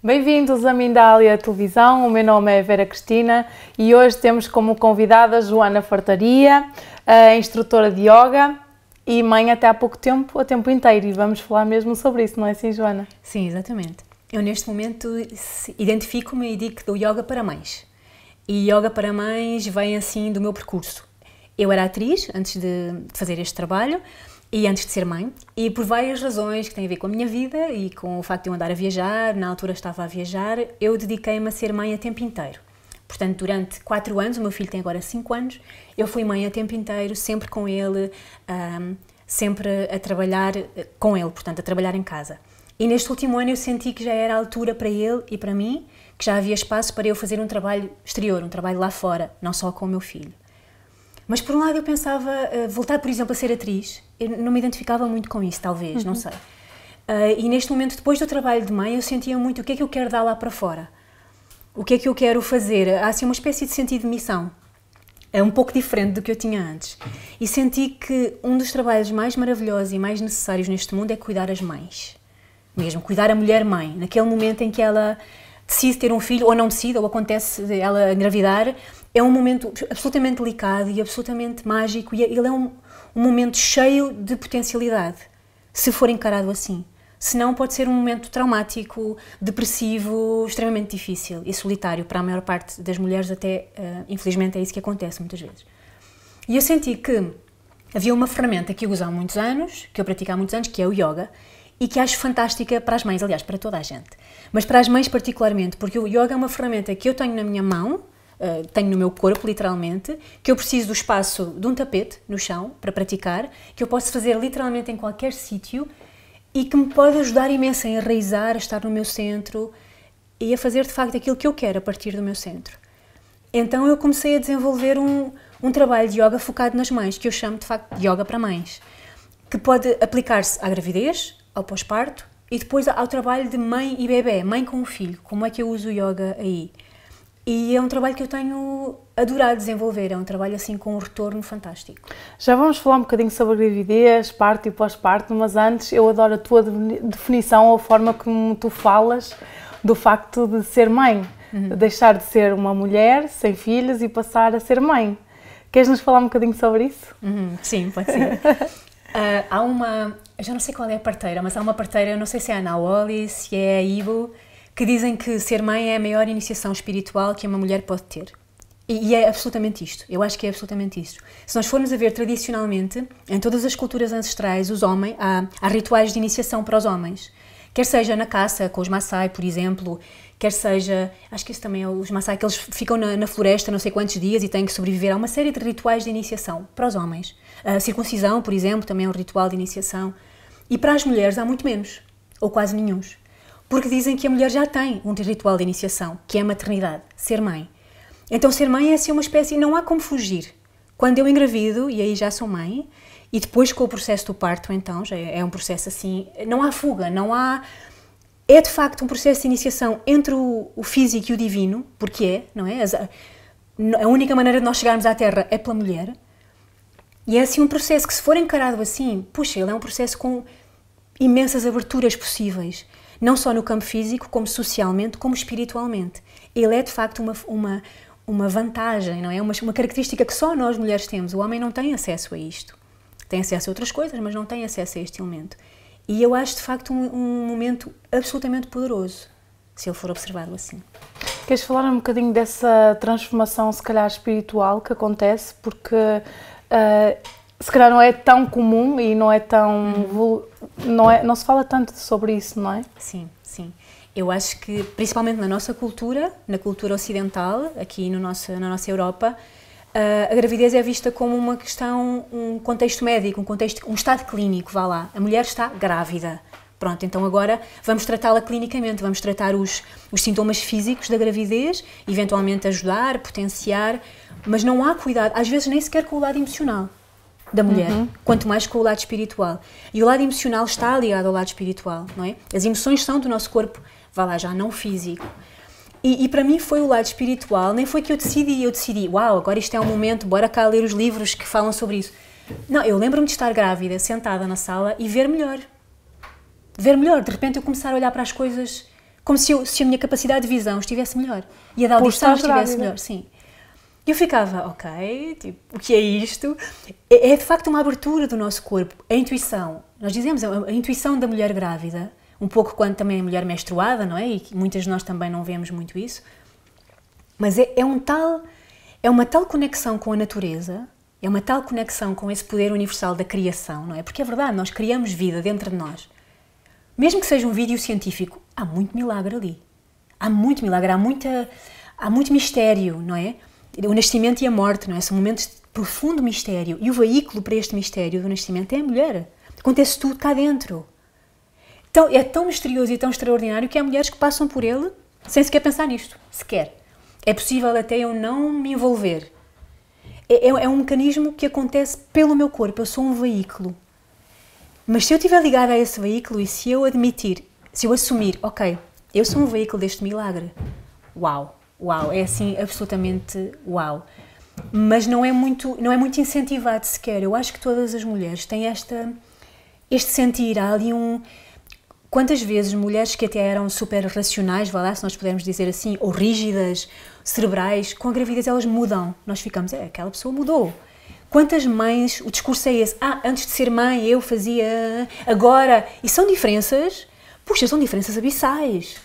Bem-vindos a Mindália Televisão, o meu nome é Vera Cristina e hoje temos como convidada Joana Fartaria, instrutora de yoga e mãe até há pouco tempo, a tempo inteiro, e vamos falar mesmo sobre isso, não é assim, Joana? Sim, exatamente. Eu neste momento identifico-me e digo que dou yoga para mães. E yoga para mães vem assim do meu percurso. Eu era atriz antes de fazer este trabalho e antes de ser mãe, e por várias razões que têm a ver com a minha vida e com o facto de eu andar a viajar, na altura estava a viajar, eu dediquei-me a ser mãe a tempo inteiro. Portanto, durante 4 anos, o meu filho tem agora 5 anos, eu fui mãe a tempo inteiro, sempre com ele, sempre a trabalhar com ele, portanto, a trabalhar em casa. E neste último ano eu senti que já era a altura para ele e para mim, que já havia espaço para eu fazer um trabalho exterior, um trabalho lá fora, não só com o meu filho. Mas por um lado eu pensava, voltar por exemplo a ser atriz, eu não me identificava muito com isso, talvez, não sei. E neste momento, depois do trabalho de mãe, eu sentia muito o que é que eu quero dar lá para fora. O que é que eu quero fazer? Há assim uma espécie de sentido de missão. É um pouco diferente do que eu tinha antes. E senti que um dos trabalhos mais maravilhosos e mais necessários neste mundo é cuidar as mães. Mesmo, cuidar a mulher-mãe. Naquele momento em que ela decide ter um filho, ou não decide, ou acontece ela engravidar, é um momento absolutamente delicado e absolutamente mágico, e ele é um momento cheio de potencialidade, se for encarado assim. Senão pode ser um momento traumático, depressivo, extremamente difícil e solitário. Para a maior parte das mulheres até, infelizmente, é isso que acontece muitas vezes. E eu senti que havia uma ferramenta que eu uso há muitos anos, que eu pratico há muitos anos, que é o yoga, e que acho fantástica para as mães, aliás, para toda a gente. Mas para as mães particularmente, porque o yoga é uma ferramenta que eu tenho na minha mão, tenho no meu corpo, literalmente, que eu preciso do espaço de um tapete no chão para praticar, que eu posso fazer literalmente em qualquer sítio e que me pode ajudar imenso a enraizar, a estar no meu centro e a fazer de facto aquilo que eu quero a partir do meu centro. Então eu comecei a desenvolver um trabalho de yoga focado nas mães, que eu chamo de facto de yoga para mães, que pode aplicar-se à gravidez, ao pós-parto e depois ao trabalho de mãe e bebê, mãe com o filho. Como é que eu uso o yoga aí? E é um trabalho que eu tenho adorado desenvolver, é um trabalho assim com um retorno fantástico. Já vamos falar um bocadinho sobre a gravidez, parto e pós-parto, mas antes eu adoro a tua definição, a forma como tu falas do facto de ser mãe, de deixar de ser uma mulher sem filhos e passar a ser mãe. Queres nos falar um bocadinho sobre isso? Sim, pode ser. Há uma, eu já não sei qual é a parteira, mas há uma parteira, eu não sei se é a Naoli, se é a Ibo, que dizem que ser mãe é a maior iniciação espiritual que uma mulher pode ter. E é absolutamente isto, eu acho que é absolutamente isto. Se nós formos a ver tradicionalmente, em todas as culturas ancestrais, os homens, há rituais de iniciação para os homens. Quer seja na caça, com os Maasai, por exemplo, quer seja, acho que isso também é os Maasai, que eles ficam na floresta não sei quantos dias e têm que sobreviver. Há uma série de rituais de iniciação para os homens. A circuncisão, por exemplo, também é um ritual de iniciação. E para as mulheres há muito menos, ou quase nenhum. Porque dizem que a mulher já tem um ritual de iniciação, que é a maternidade, ser mãe. Então ser mãe é assim uma espécie, não há como fugir. Quando eu engravido, e aí já sou mãe, e depois com o processo do parto, então, já é um processo assim, não há fuga, não há... É de facto um processo de iniciação entre o físico e o divino, porque é, não é? A única maneira de nós chegarmos à Terra é pela mulher. E é assim um processo que, se for encarado assim, puxa, ele é um processo com imensas aberturas possíveis. Não só no campo físico, como socialmente, como espiritualmente. Ele é, de facto, uma vantagem, não é? Uma característica que só nós mulheres temos. O homem não tem acesso a isto. Tem acesso a outras coisas, mas não tem acesso a este elemento. E eu acho, de facto, um momento absolutamente poderoso, se ele for observado assim. Queres falar um bocadinho dessa transformação, se calhar, espiritual que acontece? Porque se calhar não é tão comum e não é tão... não se fala tanto sobre isso, não é? Sim, sim. Eu acho que, principalmente na nossa cultura, na cultura ocidental, aqui na nossa Europa, a gravidez é vista como uma questão, um contexto médico, um estado clínico, vá lá. A mulher está grávida. Pronto, então agora vamos tratá-la clinicamente, vamos tratar os sintomas físicos da gravidez, eventualmente ajudar, potenciar, mas não há cuidado, às vezes nem sequer com o lado emocional da mulher, quanto mais com o lado espiritual. E o lado emocional está ligado ao lado espiritual, não é? As emoções são do nosso corpo, vá lá, já não físico. E para mim foi o lado espiritual, nem foi que eu decidi, uau, agora isto é um momento, bora cá ler os livros que falam sobre isso. Não, eu lembro-me de estar grávida, sentada na sala e ver melhor. Ver melhor, de repente eu começar a olhar para as coisas como se a minha capacidade de visão estivesse melhor. E a da audição estivesse melhor, sim. E eu ficava, ok, tipo, o que é isto? É de facto uma abertura do nosso corpo. A intuição, nós dizemos, a intuição da mulher grávida, um pouco quando também a mulher menstruada, não é? E muitas de nós também não vemos muito isso. Mas é uma tal conexão com a natureza, é uma tal conexão com esse poder universal da criação, não é? Porque é verdade, nós criamos vida dentro de nós. Mesmo que seja um vídeo científico, há muito milagre ali. Há muito milagre, há muito mistério, não é? O nascimento e a morte, não é? São momentos de profundo mistério. E o veículo para este mistério do nascimento é a mulher. Acontece tudo cá dentro. Então, é tão misterioso e tão extraordinário que há mulheres que passam por ele sem sequer pensar nisto. Sequer. É possível até eu não me envolver. É um mecanismo que acontece pelo meu corpo. Eu sou um veículo. Mas se eu estiver ligada a esse veículo e se eu assumir, ok, eu sou um veículo deste milagre, uau, é assim absolutamente uau. Mas não é muito incentivado sequer. Eu acho que todas as mulheres têm este sentir, há ali Quantas vezes mulheres que até eram super racionais, vá lá, se nós pudermos dizer assim, ou rígidas, cerebrais, com a gravidez elas mudam. Nós ficamos, aquela pessoa mudou. Quantas mães, o discurso é esse, antes de ser mãe eu fazia, agora, e são diferenças, são diferenças abissais.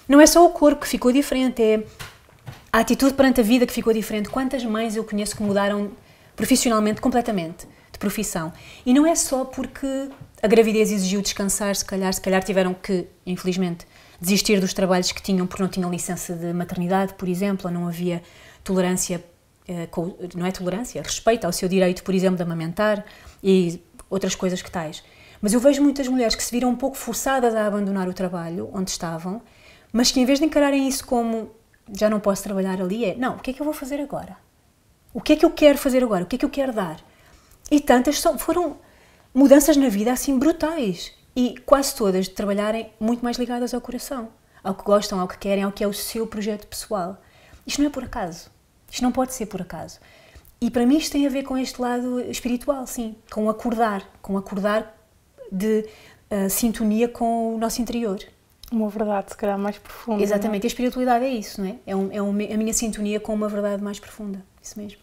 Não é só o corpo que ficou diferente, é a atitude perante a vida que ficou diferente. Quantas mães eu conheço que mudaram profissionalmente, completamente, de profissão. E não é só porque a gravidez exigiu descansar, se calhar tiveram que, infelizmente, desistir dos trabalhos que tinham porque não tinham licença de maternidade, por exemplo, ou não havia tolerância, não é tolerância, respeito ao seu direito, por exemplo, de amamentar e outras coisas que tais. Mas eu vejo muitas mulheres que se viram um pouco forçadas a abandonar o trabalho onde estavam, mas que em vez de encararem isso como já não posso trabalhar ali, não, o que é que eu vou fazer agora? O que é que eu quero fazer agora? O que é que eu quero dar? E tantas foram mudanças na vida assim brutais e quase todas de trabalharem muito mais ligadas ao coração, ao que gostam, ao que querem, ao que é o seu projeto pessoal. Isto não é por acaso. Isto não pode ser por acaso. E para mim isto tem a ver com este lado espiritual, sim, com acordar de sintonia com o nosso interior. Uma verdade, se calhar, mais profunda. Exatamente, a espiritualidade é isso, não é? É a minha sintonia com uma verdade mais profunda, isso mesmo.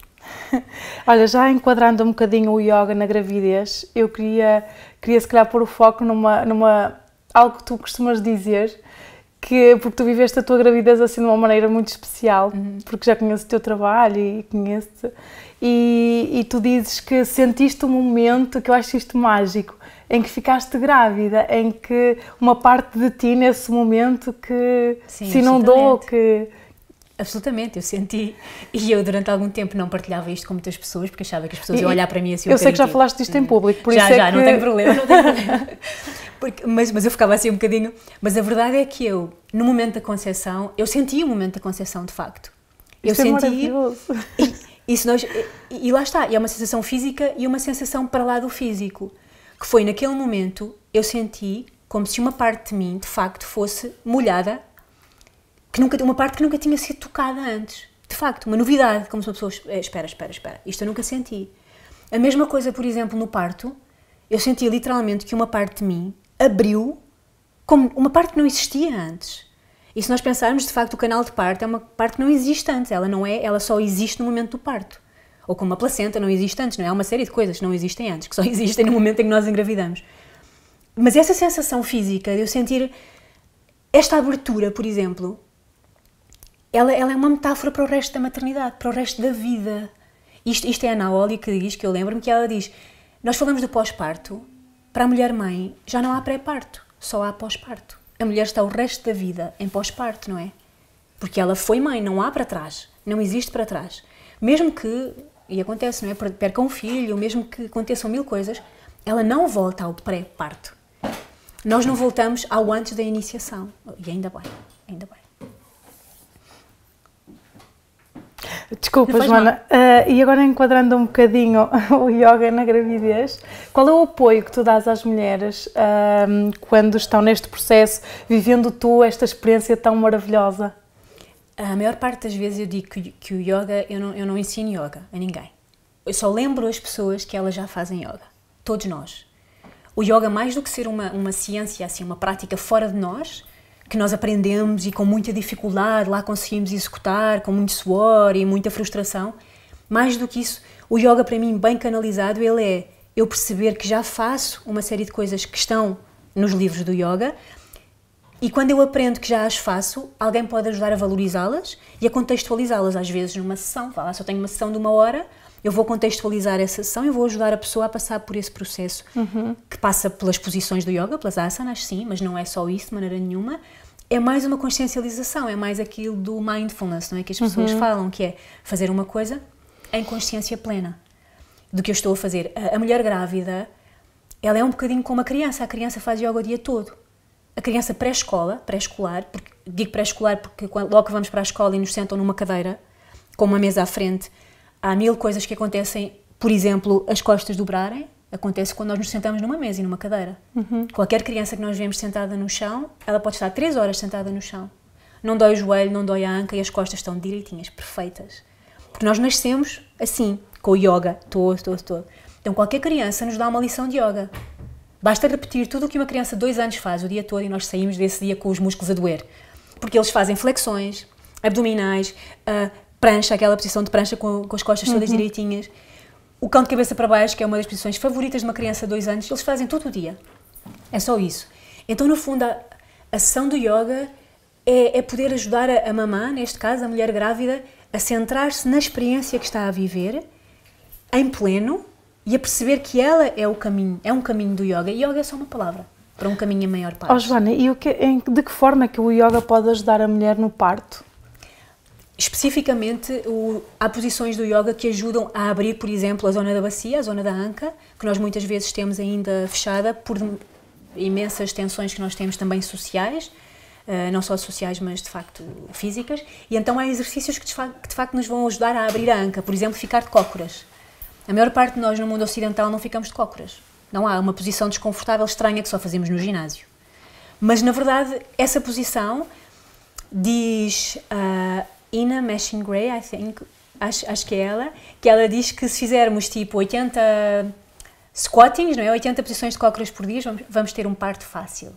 Olha, já enquadrando um bocadinho o yoga na gravidez, eu queria se calhar pôr o foco numa algo que tu costumas dizer, porque tu viveste a tua gravidez assim de uma maneira muito especial, porque já conheço o teu trabalho e conheço-te, e tu dizes que sentiste um momento, que eu acho isto mágico, em que ficaste grávida, em que uma parte de ti nesse momento que se inundou, que... Absolutamente, eu senti, e eu durante algum tempo não partilhava isto com muitas pessoas, porque achava que as pessoas iam olhar para mim assim. Eu sei que já falaste disto em público, por isso não tenho problema, mas eu ficava assim um bocadinho, mas a verdade é que eu, no momento da concepção, eu senti o momento da concepção de facto. Isto é maravilhoso. E lá está, é uma sensação física e uma sensação para lá do físico, que foi naquele momento, eu senti como se uma parte de mim, de facto, fosse molhada, uma parte que nunca tinha sido tocada antes. De facto, uma novidade, como se uma pessoa... Espera, isto eu nunca senti. A mesma coisa, por exemplo, no parto, eu senti literalmente que uma parte de mim abriu como uma parte que não existia antes. E se nós pensarmos, de facto, o canal de parto é uma parte que não existe antes. Ela só existe no momento do parto. Ou como a placenta não existe antes, não é? Há uma série de coisas que não existem antes, que só existem no momento em que nós engravidamos. Mas essa sensação física de eu sentir esta abertura, por exemplo... Ela é uma metáfora para o resto da maternidade, para o resto da vida. Isto é a Ana Oli que diz, que eu lembro-me que ela diz, nós falamos do pós-parto, para a mulher-mãe já não há pré-parto, só há pós-parto. A mulher está o resto da vida em pós-parto, não é? Porque ela foi mãe, não há para trás, não existe para trás. Mesmo que, e acontece, não é? Perca um filho, mesmo que aconteçam 1000 coisas, ela não volta ao pré-parto. Nós não voltamos ao antes da iniciação. E ainda bem, ainda bem. Desculpa, Joana, e agora enquadrando um bocadinho o yoga na gravidez, qual é o apoio que tu dás às mulheres quando estão neste processo, vivendo tu esta experiência tão maravilhosa? A maior parte das vezes eu digo que o yoga, eu não ensino yoga a ninguém. Eu só lembro as pessoas que elas já fazem yoga. Todos nós. O yoga, mais do que ser uma ciência, assim, uma prática fora de nós, que nós aprendemos e com muita dificuldade lá conseguimos executar, com muito suor e muita frustração, mais do que isso, o yoga para mim, bem canalizado, ele é eu perceber que já faço uma série de coisas que estão nos livros do yoga e quando eu aprendo que já as faço, alguém pode ajudar a valorizá-las e a contextualizá-las, às vezes numa sessão. Se eu tenho uma sessão de 1 hora, eu vou contextualizar essa sessão e vou ajudar a pessoa a passar por esse processo que passa pelas posições do yoga, pelas asanas, sim, mas não é só isso de maneira nenhuma. É mais uma consciencialização, é mais aquilo do mindfulness, não é? Que as pessoas falam, que é fazer uma coisa em consciência plena do que eu estou a fazer. A mulher grávida, ela é um bocadinho como a criança faz yoga o dia todo. A criança pré-escolar, porque digo pré-escolar porque logo que vamos para a escola e nos sentam numa cadeira, com uma mesa à frente, há 1000 coisas que acontecem, por exemplo, as costas dobrarem, acontece quando nós nos sentamos numa mesa e numa cadeira. Qualquer criança que nós vemos sentada no chão, ela pode estar 3 horas sentada no chão. Não dói o joelho, não dói a anca e as costas estão direitinhas, perfeitas. Porque nós nascemos assim, com o yoga, todo. Então qualquer criança nos dá uma lição de yoga. Basta repetir tudo o que uma criança de 2 anos faz o dia todo e nós saímos desse dia com os músculos a doer. Porque eles fazem flexões, abdominais, prancha, aquela posição de prancha com as costas todas direitinhas. O cão de cabeça para baixo, que é uma das posições favoritas de uma criança de 2 anos, eles fazem todo o dia. É só isso. Então, no fundo, a sessão do yoga é poder ajudar a mamã, neste caso, a mulher grávida, a centrar-se na experiência que está a viver, em pleno, e a perceber que ela é um caminho do yoga. E yoga é só uma palavra, para um caminho em maior parte. Joana, e de que forma é que o yoga pode ajudar a mulher no parto? Especificamente, há posições do yoga que ajudam a abrir, por exemplo, a zona da bacia, a zona da anca, que nós muitas vezes temos ainda fechada por imensas tensões que nós temos também sociais, não só sociais, mas de facto físicas, e então há exercícios que de facto nos vão ajudar a abrir a anca, por exemplo, ficar de cócoras. A maior parte de nós no mundo ocidental não ficamos de cócoras. Não há uma posição desconfortável, estranha, que só fazemos no ginásio. Mas, na verdade, essa posição diz Ina Meshing-Gray, acho que é ela, que ela diz que se fizermos tipo 80 squattings, não é? 80 posições de cócoras por dia, vamos ter um parto fácil.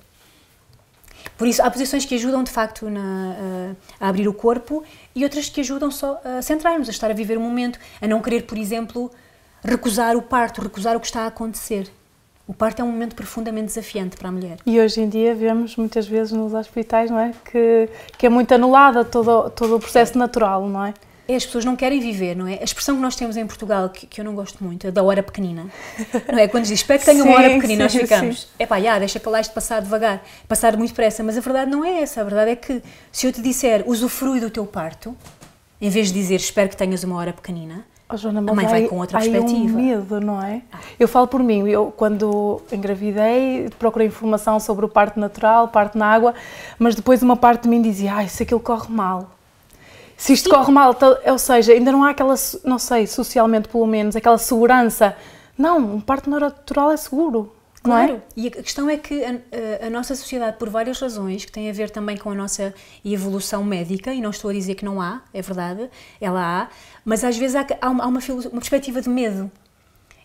Por isso, há posições que ajudam de facto a abrir o corpo e outras que ajudam só a centrar-nos, a estar a viver o momento, a não querer, por exemplo, recusar o parto, recusar o que está a acontecer. O parto é um momento profundamente desafiante para a mulher. E hoje em dia vemos muitas vezes nos hospitais, não é? Que é muito anulada todo o processo natural, não é? As pessoas não querem viver, não é? A expressão que nós temos em Portugal, que eu não gosto muito, é da hora pequenina. Não é? Quando diz, espero que tenha uma hora pequenina, nós ficamos, deixa para lá isto passar devagar, passar muito depressa. Mas a verdade não é essa. A verdade é que se eu te disser, usufrui do teu parto, em vez de dizer, espero que tenhas uma hora pequenina, Joana, a mãe vai com outra perspectiva. Há um medo, não é? Eu falo por mim, eu quando engravidei procurei informação sobre o parto natural, parto na água, mas depois uma parte de mim dizia, se aquilo corre mal. Se isto corre mal, ou seja, ainda não há aquela, não sei, socialmente pelo menos, aquela segurança. Não, um parto natural é seguro, não é? Claro, e a questão é que a nossa sociedade, por várias razões, que têm a ver também com a nossa evolução médica, e não estou a dizer que não há, é verdade, ela há, mas às vezes há uma perspectiva de medo.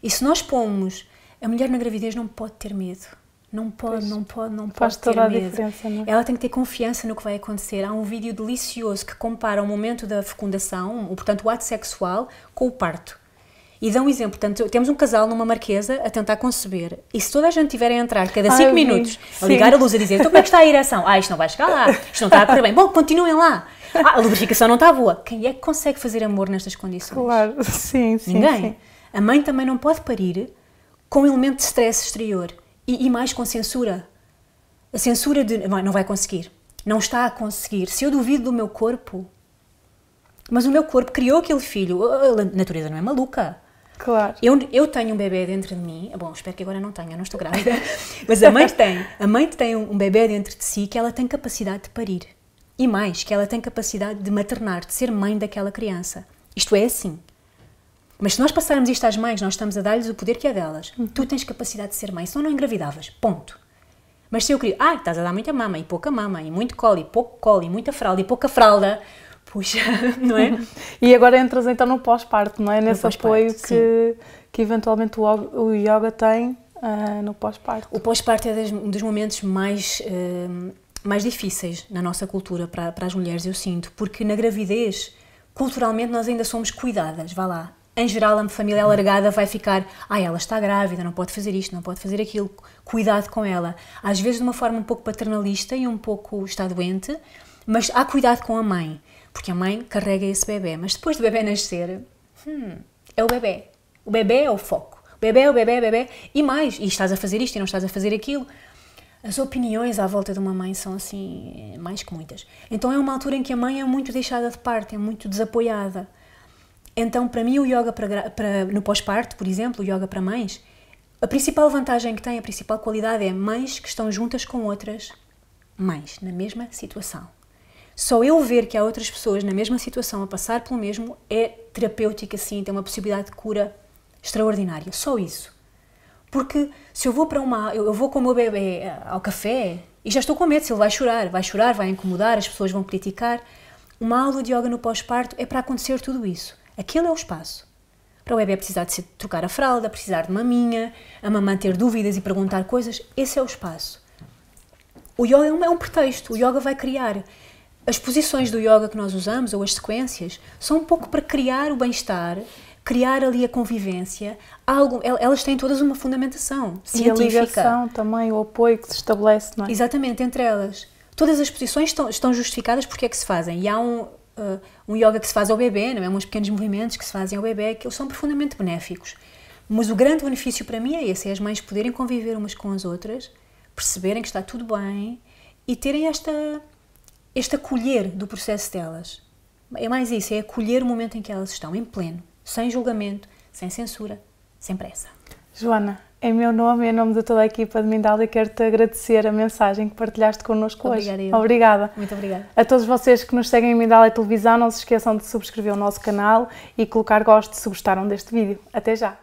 E se nós pomos, a mulher na gravidez não pode ter medo. Não pode Faz ter toda a medo. diferença, não é? Ela tem que ter confiança no que vai acontecer. Há um vídeo delicioso que compara o momento da fecundação, portanto o ato sexual, com o parto. E dá um exemplo, portanto, temos um casal numa marquesa a tentar conceber, e se toda a gente tiver a entrar cada 5 minutos, a ligar a luz a dizer, então como é que está a ereção? Isto não vai chegar lá, isto não está a correr bem, bom, continuem lá. A lubrificação não está boa. Quem é que consegue fazer amor nestas condições? Claro, sim. Ninguém. Sim. A mãe também não pode parir com elemento de stress exterior e mais com censura. A censura de, não vai conseguir, não está a conseguir. Se eu duvido do meu corpo, mas o meu corpo criou aquele filho, a natureza não é maluca. Claro. Eu tenho um bebê dentro de mim, bom, espero que agora não tenha, eu não estou grávida, mas a mãe tem um bebê dentro de si que ela tem capacidade de parir. E mais, que ela tem capacidade de maternar, de ser mãe daquela criança. Isto é assim. Mas se nós passarmos isto às mães, nós estamos a dar-lhes o poder que é delas. Tu tens capacidade de ser mãe, senão não engravidavas, ponto. Mas se eu queria, estás a dar muita mama, e pouca mama, e muito colo, e pouco colo, e muita fralda, e pouca fralda, puxa, não é? E agora entras então no pós-parto, não é? Nesse apoio sim. que eventualmente o yoga tem no pós-parto. O pós-parto é um dos momentos mais difíceis na nossa cultura para as mulheres, eu sinto, porque na gravidez, culturalmente, nós ainda somos cuidadas, vá lá. Em geral, a família alargada vai ficar, ela está grávida, não pode fazer isto, não pode fazer aquilo, cuidado com ela. Às vezes de uma forma um pouco paternalista e um pouco está doente, mas há cuidado com a mãe, porque a mãe carrega esse bebê. Mas depois do bebê nascer, é o bebê. O bebê é o foco. O bebê, e mais, e estás a fazer isto e não estás a fazer aquilo. As opiniões à volta de uma mãe são assim, mais que muitas. Então é uma altura em que a mãe é muito deixada de parte, é muito desapoiada. Então, para mim, o yoga no pós-parto, por exemplo, o yoga para mães, a principal vantagem que tem, a principal qualidade é mães que estão juntas com outras mães, na mesma situação. Só eu ver que há outras pessoas na mesma situação a passar pelo mesmo é terapêutico, assim, tem uma possibilidade de cura extraordinária. Só isso. Porque se eu vou eu vou com o meu bebê ao café e já estou com medo se ele vai chorar, vai incomodar, as pessoas vão criticar. Uma aula de yoga no pós-parto é para acontecer tudo isso. Aquele é o espaço. Para o bebê precisar de trocar a fralda, precisar de maminha, a mamã ter dúvidas e perguntar coisas, esse é o espaço. O yoga é um pretexto, o yoga vai criar. As posições do yoga que nós usamos, ou as sequências, são um pouco para criar o bem-estar, criar ali a convivência. Elas têm todas uma fundamentação científica. E a ligação também, o apoio que se estabelece, não é? Exatamente, entre elas. Todas as posições estão justificadas porque é que se fazem. E há um yoga que se faz ao bebê, não é? Uns pequenos movimentos que se fazem ao bebê, que eles são profundamente benéficos. Mas o grande benefício para mim é esse, é as mães poderem conviver umas com as outras, perceberem que está tudo bem e terem este acolher do processo delas. É mais isso, é acolher o momento em que elas estão, em pleno, sem julgamento, sem censura, sem pressa. Joana, em meu nome e em nome de toda a equipa de Mindália, quero-te agradecer a mensagem que partilhaste connosco hoje. Obrigada. Muito obrigada. A todos vocês que nos seguem em Mindália Televisão, não se esqueçam de subscrever o nosso canal e colocar gosto se gostaram deste vídeo. Até já!